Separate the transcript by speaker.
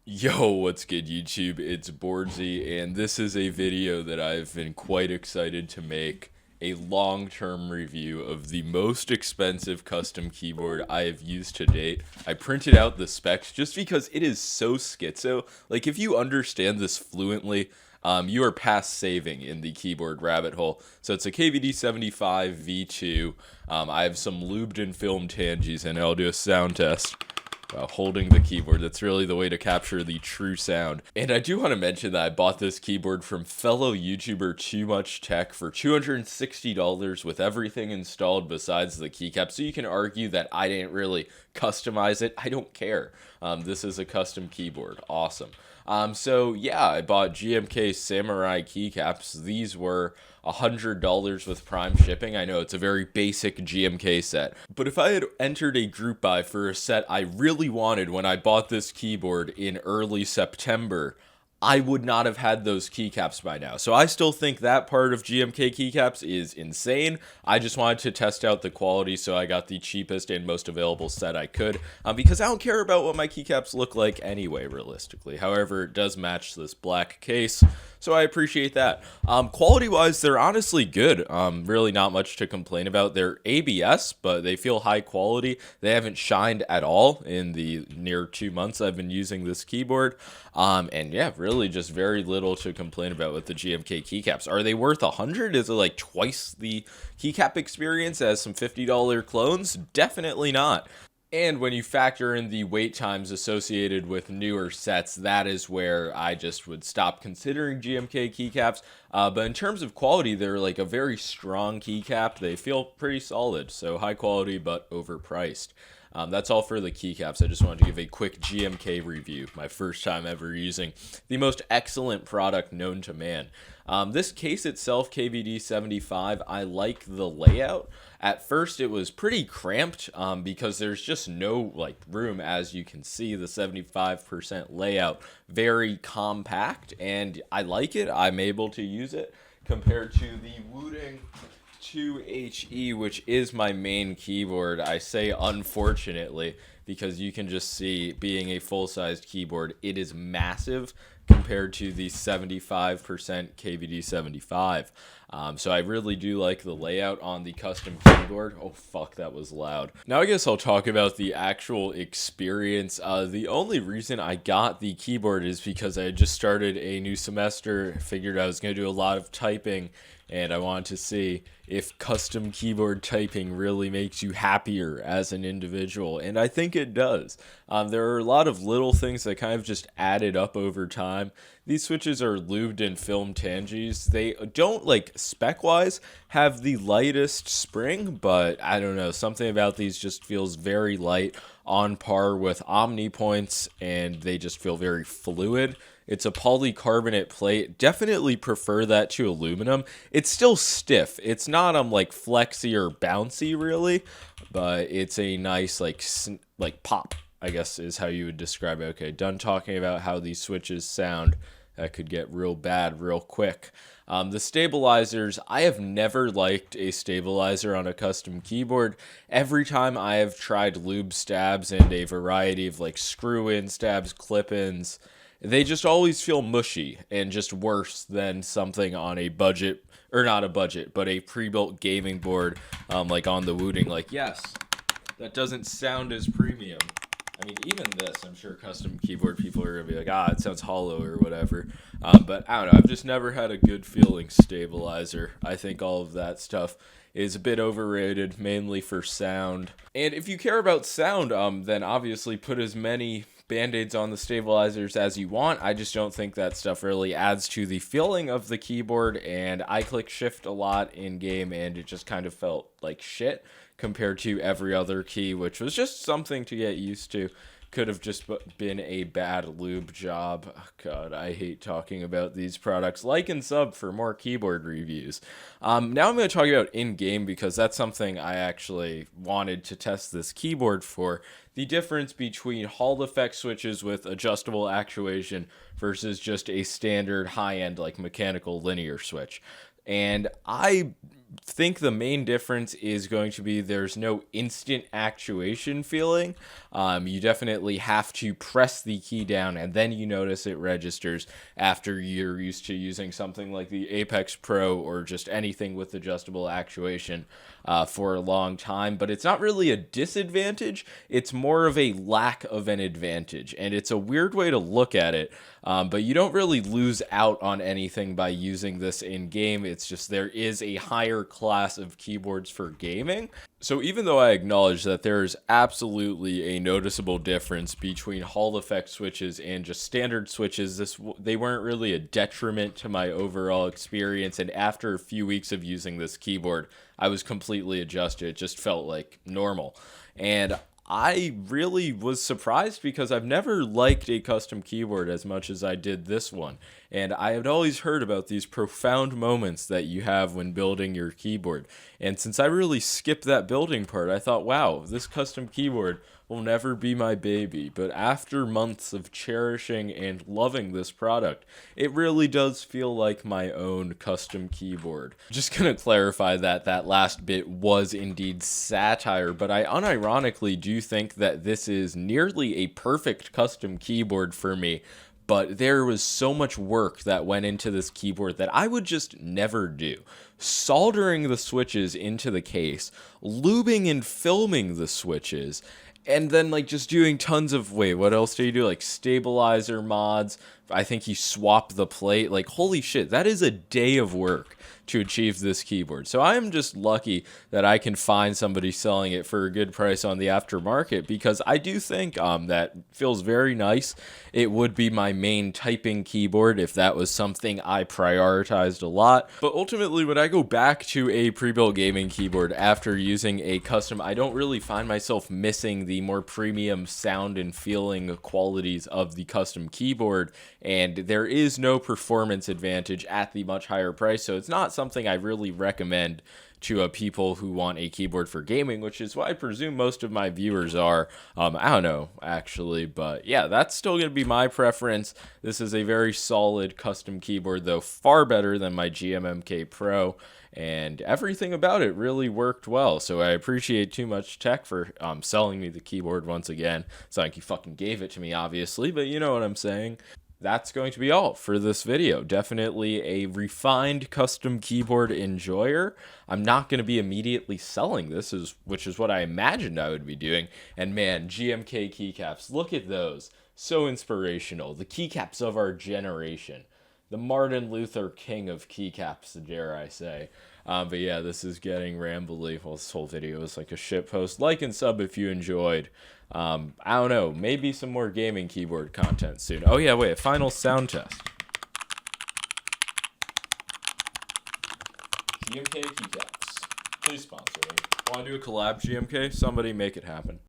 Speaker 1: Yo, what's good YouTube? It's boardzy, and this is a video that I've been quite excited to make. A long-term review of the most expensive custom keyboard I have used to date. I printed out the specs just because it is so schizo. Like, if you understand this fluently, you are past saving in the keyboard rabbit hole. So it's a KVD75 V2. I have some lubed and filmed tangies, and I'll do a sound test holding the keyboard. That's really the way to capture the true sound. And I do want to mention that I bought this keyboard from fellow YouTuber Too Much Tech for $260 with everything installed besides the keycap. So you can argue that I didn't really customize it. I don't care. This is a custom keyboard. Awesome. So yeah, I bought GMK Samurai keycaps. These were $100 with Prime shipping. I know it's a very basic GMK set, but if I had entered a group buy for a set I really wanted when I bought this keyboard in early September, I would not have had those keycaps by now. So I still think that part of GMK keycaps is insane. I just wanted to test out the quality, so I got the cheapest and most available set I could, because I don't care about what my keycaps look like anyway, realistically. However, it does match this black case, so I appreciate that. Quality-wise, they're honestly good. Really not much to complain about. They're ABS, but they feel high quality. They haven't shined at all in the near 2 months I've been using this keyboard. And yeah, really just very little to complain about with the GMK keycaps. Are they worth $100? Is it like twice the keycap experience as some $50 clones? Definitely not. And when you factor in the wait times associated with newer sets, that is where I just would stop considering GMK keycaps. But in terms of quality, they're like a very strong keycap. They feel pretty solid, so high quality but overpriced. That's all for the keycaps. I just wanted to give a quick GMK review. My first time ever using the most excellent product known to man. This case itself, KVD75, I like the layout. At first, it was pretty cramped because there's just no room, as you can see. The 75% layout, very compact, and I like it. I'm able to use it compared to the Wooting 2HE, which is my main keyboard. I say unfortunately because you can just see, being a full-sized keyboard, it is massive compared to the 75% KVD75. So I really do like the layout on the custom keyboard. Oh fuck, that was loud. Now I guess I'll talk about the actual experience. The only reason I got the keyboard is because I had just started a new semester, figured I was going to do a lot of typing, and I wanted to see if custom keyboard typing really makes you happier as an individual, and I think it does. There are a lot of little things that kind of just added up over time. These switches are lubed and filmed tangies. They don't, spec-wise, have the lightest spring, but I don't know, something about these just feels very light, on par with Omni points, and they just feel very fluid. It's a polycarbonate plate. Definitely prefer that to aluminum. It's still stiff. It's not flexy or bouncy really, but it's a nice pop, I guess is how you would describe it. Okay, done talking about how these switches sound. That could get real bad real quick. The stabilizers, I have never liked a stabilizer on a custom keyboard. Every time I have tried lube stabs and a variety of screw-in stabs, clip-ins, they just always feel mushy and just worse than something on a budget, or not a budget, but a pre-built gaming board, like on the Wooting. Yes, that doesn't sound as premium. I mean, even this, I'm sure custom keyboard people are going to be like, it sounds hollow or whatever. But I don't know, I've just never had a good feeling stabilizer. I think all of that stuff is a bit overrated, mainly for sound. And if you care about sound, then obviously put as many band-aids on the stabilizers as you want. I just don't think that stuff really adds to the feeling of the keyboard, and I click shift a lot in game, and it just kind of felt like shit compared to every other key, which was just something to get used to. Could have just been a bad lube job. Oh, God, I hate talking about these products. Like and sub for more keyboard reviews. Now I'm going to talk about in-game because that's something I actually wanted to test this keyboard for. The difference between Hall effect switches with adjustable actuation versus just a standard high-end mechanical linear switch. And I think the main difference is going to be there's no instant actuation feeling. You definitely have to press the key down and then you notice it registers after you're used to using something like the Apex Pro or just anything with adjustable actuation for a long time. But it's not really a disadvantage. It's more of a lack of an advantage. And it's a weird way to look at it. But you don't really lose out on anything by using this in game. It's just there is a higher class of keyboards for gaming. So even though I acknowledge that there is absolutely a noticeable difference between Hall effect switches and just standard switches, they weren't really a detriment to my overall experience. And after a few weeks of using this keyboard, I was completely adjusted. It just felt like normal. And I really was surprised because I've never liked a custom keyboard as much as I did this one. And I had always heard about these profound moments that you have when building your keyboard. And since I really skipped that building part, I thought, wow, this custom keyboard will never be my baby. But after months of cherishing and loving this product, it really does feel like my own custom keyboard. Just gonna clarify that that last bit was indeed satire, but I unironically do think that this is nearly a perfect custom keyboard for me. But there was so much work that went into this keyboard that I would just never do. Soldering the switches into the case, lubing and filming the switches, and then like just doing tons of, wait, what else do you do? Like stabilizer mods. I think you swap the plate. Like, holy shit, that is a day of work to achieve this keyboard. So I'm just lucky that I can find somebody selling it for a good price on the aftermarket, because I do think that feels very nice. It would be my main typing keyboard if that was something I prioritized a lot. But ultimately, when I go back to a pre-built gaming keyboard after using a custom, I don't really find myself missing the more premium sound and feeling qualities of the custom keyboard. And there is no performance advantage at the much higher price, so it's not something I really recommend to people who want a keyboard for gaming, which is what I presume most of my viewers are. I don't know, actually, but yeah, that's still going to be my preference. This is a very solid custom keyboard, though far better than my GMMK Pro, and everything about it really worked well. So I appreciate Too Much Tech for selling me the keyboard once again. It's not like you fucking gave it to me, obviously, but you know what I'm saying. That's going to be all for this video. Definitely a refined custom keyboard enjoyer. I'm not going to be immediately selling this, which is what I imagined I would be doing. And man, GMK keycaps, look at those. So inspirational. The keycaps of our generation. The Martin Luther King of keycaps, dare I say. But yeah, this is getting rambly. Well, this whole video is like a shitpost. Like and sub if you enjoyed. I don't know, maybe some more gaming keyboard content soon. Oh yeah, wait, a final sound test. GMK keycaps. Please sponsor me. Want to do a collab, GMK? Somebody make it happen.